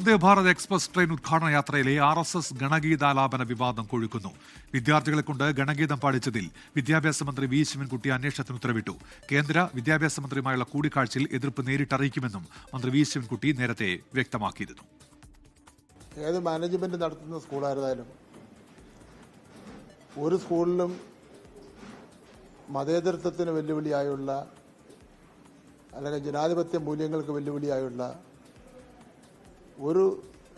Vande Bharat express train ഉദ്ഘാടന യാത്രയിലെ RSS ഗണഗീതാലാപന വിവാദം കൊഴുക്കുന്നു. വിദ്യാർത്ഥികളെ കൊണ്ട് ഗണഗീതം പാടിച്ചതിൽ വിദ്യാഭ്യാസ മന്ത്രി വി ശിവൻകുട്ടി അന്വേഷണത്തിന് ഉത്തരവിട്ടു. കേന്ദ്ര വിദ്യാഭ്യാസ മന്ത്രിയുമായുള്ള കൂടിക്കാഴ്ചയിൽ എതിർപ്പ് നേരിട്ടറിയിക്കുമെന്നും മന്ത്രി വി ശിവൻകുട്ടി നേരത്തെ വ്യക്തമാക്കിയിരുന്നു. ഏത് മാനേജ്മെന്റ് നടത്തുന്ന സ്കൂളായിരുന്നാലും ഒരു സ്കൂളിലും മതേതരത്വത്തിന് വെല്ലുവിളിയായുള്ള അല്ലെങ്കിൽ ജനാധിപത്യ മൂല്യങ്ങൾക്ക് വെല്ലുവിളിയായുള്ള ഒരു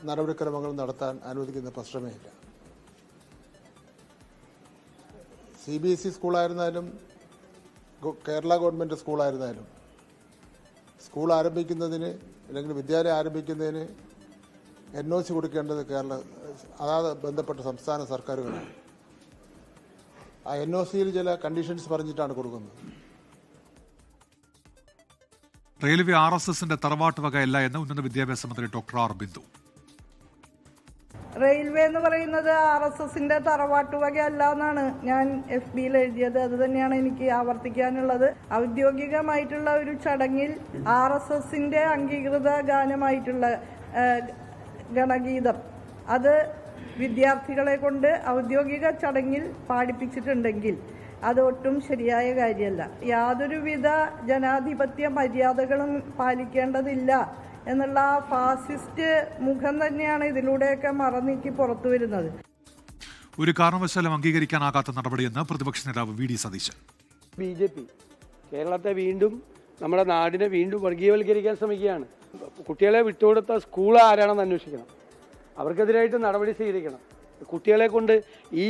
നടപടിക്രമങ്ങളും നടത്താൻ അനുവദിക്കുന്ന പ്രശ്നമേ ഇല്ല. CBSE സ്കൂളായിരുന്നാലും കേരള ഗവൺമെൻറ് സ്കൂളായിരുന്നാലും സ്കൂൾ ആരംഭിക്കുന്നതിന് അല്ലെങ്കിൽ വിദ്യാലയം ആരംഭിക്കുന്നതിന് NOC കൊടുക്കേണ്ടത് അതാത് ബന്ധപ്പെട്ട സംസ്ഥാന സർക്കാരുകളാണ്. ആ NOCയിൽ ചില കണ്ടീഷൻസ് പറഞ്ഞിട്ടാണ് കൊടുക്കുന്നത്. റെയിൽവേ RSSന്റെ തറവാട്ട് വകയല്ല എന്ന് ഉന്നത വിദ്യാഭ്യാസ മന്ത്രി ഡോക്ടർ ആർ ബിന്ദു. റെയിൽവേ എന്ന് പറയുന്നത് RSSന്റെ തറവാട്ട് വകയല്ല എന്നാണ് ഞാൻ FBയിൽ എഴുതിയത്. അത് തന്നെയാണ് എനിക്ക് ആവർത്തിക്കാനുള്ളത്. ഔദ്യോഗികമായിട്ടുള്ള ഒരു ചടങ്ങിൽ RSSന്റെ അംഗീകൃത ഗാനമായിട്ടുള്ള ഗണഗീതം അത് വിദ്യാർത്ഥികളെ കൊണ്ട് ഔദ്യോഗിക ചടങ്ങിൽ പാടിപ്പിച്ചിട്ടുണ്ടെങ്കിൽ അത് ഒട്ടും ശരിയായ കാര്യമല്ല. യാതൊരുവിധ ജനാധിപത്യ മര്യാദകളും പാലിക്കേണ്ടതില്ല എന്നുള്ള ഫാസിസ്റ്റ് മുഖം തന്നെയാണ് ഇതിലൂടെയൊക്കെ മറനീക്കി പുറത്തു വരുന്നത്. ഒരു കാരണവശാലും അംഗീകരിക്കാനാകാത്ത നടപടിയെന്ന് പ്രതിപക്ഷ നേതാവ് VD സതീശൻ. BJP കേരളത്തെ വീണ്ടും നമ്മുടെ നാടിനെ വീണ്ടും വർഗീയവൽക്കരിക്കാൻ ശ്രമിക്കുകയാണ്. കുട്ടികളെ വിട്ടുകൊടുത്ത സ്കൂൾ ആരാണെന്ന് അന്വേഷിക്കണം, അവർക്കെതിരായിട്ട് നടപടി സ്വീകരിക്കണം. കുട്ടികളെ കൊണ്ട് ഈ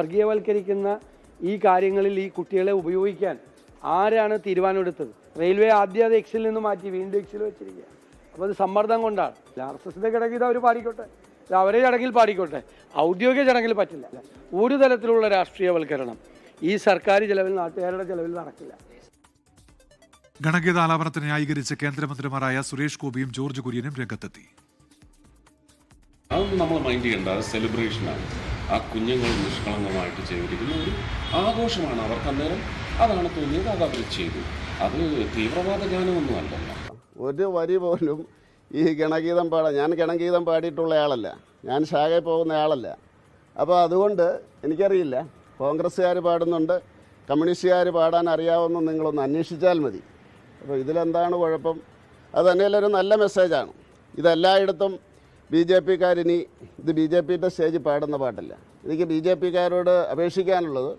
വർഗീയവൽക്കരിക്കുന്ന ഈ കാര്യങ്ങളിൽ ഈ കുട്ടികളെ ഉപയോഗിക്കാൻ ആരാണ് തീരുമാനമെടുത്തത്? റെയിൽവേ ആദ്യം അത് Xൽ നിന്ന് മാറ്റി വീണ്ടും Xൽ വെച്ചിരിക്കുക. അപ്പോൾ അത് സമ്മർദ്ദം കൊണ്ടാണ്. RSSന്റെ ഘടകഗീതം അവർ പാടിക്കോട്ടെ, അവരെ ചടങ്ങിൽ പാടിക്കോട്ടെ, ഔദ്യോഗിക ചടങ്ങിൽ പറ്റില്ല. ഒരു തരത്തിലുള്ള രാഷ്ട്രീയവൽക്കരണം ഈ സർക്കാർ ചെലവിൽ നാട്ടുകാരുടെ ചെലവിൽ നടക്കില്ല. ഗണഗീതാലാപനത്തിന് ന്യായീകരിച്ച് കേന്ദ്രമന്ത്രിമാരായ സുരേഷ് ഗോപിയും ജോർജ് കുര്യനും രംഗത്തെത്തി. അതൊന്നും നമ്മൾ മൈൻഡ് ചെയ്യേണ്ട, അത് സെലിബ്രേഷനാണ്. ആ കുഞ്ഞുങ്ങൾ നിഷ്കളങ്കമായിട്ട് ചെയ്തിരിക്കുന്ന ഒരു ആഘോഷമാണ്. അവർക്ക് അന്നേരം അതാണ് തോന്നിയത്, അത് അവർ ചെയ്തു. അത് തീവ്രവാദ ഗാനമൊന്നും അല്ലല്ലോ. ഒരു വരി പോലും ഈ ഗണഗീതം ഞാൻ ഗണഗീതം പാടിയിട്ടുള്ള ആളല്ല, ഞാൻ ശാഖയിൽ പോകുന്ന ആളല്ല. അപ്പോൾ അതുകൊണ്ട് എനിക്കറിയില്ല. കോൺഗ്രസ്സുകാർ പാടുന്നുണ്ട്, കമ്മ്യൂണിസ്റ്റുകാർ പാടാൻ അറിയാവുന്ന നിങ്ങളൊന്ന് അന്വേഷിച്ചാൽ മതി. അപ്പോൾ ഇതിലെന്താണ് കുഴപ്പം? അത് തന്നെയല്ല ഒരു നല്ല മെസ്സേജാണ്. ഇതെല്ലായിടത്തും BJPക്കാരിനി ഇത് BJPയുടെ സ്റ്റേജിൽ പാടുന്ന പാട്ടല്ല. എനിക്ക് BJPക്കാരോട് അപേക്ഷിക്കാനുള്ളത്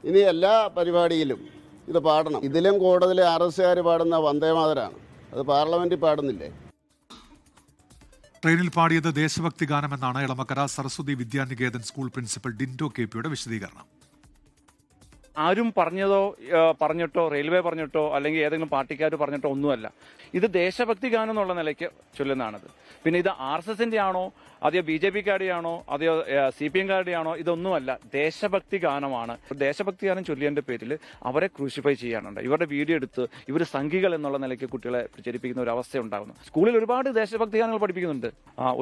ഇനി എല്ലാ പരിപാടിയിലും ഇത് പാടണം. ഇതിലും കൂടുതൽ RSSകാർ പാടുന്ന വന്ദേമാതരാണ്, അത് പാർലമെന്റിൽ പാടുന്നില്ലേ? ട്രെയിനിൽ പാടിയത് ദേശഭക്തി ഗാനമെന്നാണ് എളമക്കര സരസ്വതി വിദ്യാനികേതൻ സ്കൂൾ പ്രിൻസിപ്പൽ ഡിൻഡോ KPയുടെ വിശദീകരണം. ആരും പറഞ്ഞിട്ടോ റെയിൽവേ പറഞ്ഞിട്ടോ അല്ലെങ്കിൽ ഏതെങ്കിലും പാർട്ടിക്കാർ പറഞ്ഞിട്ടോ ഒന്നുമല്ല. ഇത് ദേശഭക്തി ഗാനം എന്നുള്ള നിലയ്ക്ക് ചൊല്ലുന്നതാണത്. പിന്നെ ഇത് RSSന്റെ ആണോ അതെയോ BJPക്കാരുടെ ആണോ അതെയോ CPMകാരുടെ ആണോ, ഇതൊന്നുമല്ല, ദേശഭക്തി ഗാനമാണ്. ദേശഭക്തി ഗാനം ചൊല്ലിയതിന്റെ പേരിൽ അവരെ ക്രൂസിഫൈ ചെയ്യാനുണ്ട്. ഇവരുടെ വീഡിയോ എടുത്ത് ഇവർ സംഘികൾ എന്നുള്ള നിലയ്ക്ക് കുട്ടികളെ പ്രചരിപ്പിക്കുന്ന ഒരു അവസ്ഥ ഉണ്ടാകുന്നു. സ്കൂളിൽ ഒരുപാട് ദേശഭക്തി ഗാനങ്ങൾ പഠിപ്പിക്കുന്നുണ്ട്.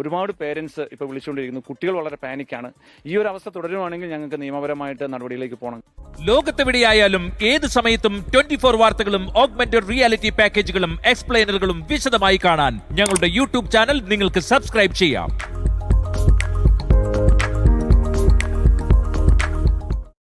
ഒരുപാട് പേരൻസ് ഇപ്പോൾ വിളിച്ചുകൊണ്ടിരിക്കുന്നു. കുട്ടികൾ വളരെ പാനിക്കാണ്. ഈ ഒരു അവസ്ഥ തുടരുവാണെങ്കിൽ ഞങ്ങൾക്ക് നിയമപരമായിട്ട് നടപടിയിലേക്ക് പോകണം. ലോകത്തെവിടെയായാലും ഏത് സമയത്തും 24 വാർത്തകളും ഓഗ്മെന്റഡ് റിയാലിറ്റി പാക്കേജുകളും എക്സ്പ്ലെയിനറുകളും വിശദമായി കാണാൻ ഞങ്ങളുടെ YouTube ചാനൽ നിങ്ങൾക്ക് സബ്സ്ക്രൈബ് ചെയ്യാം.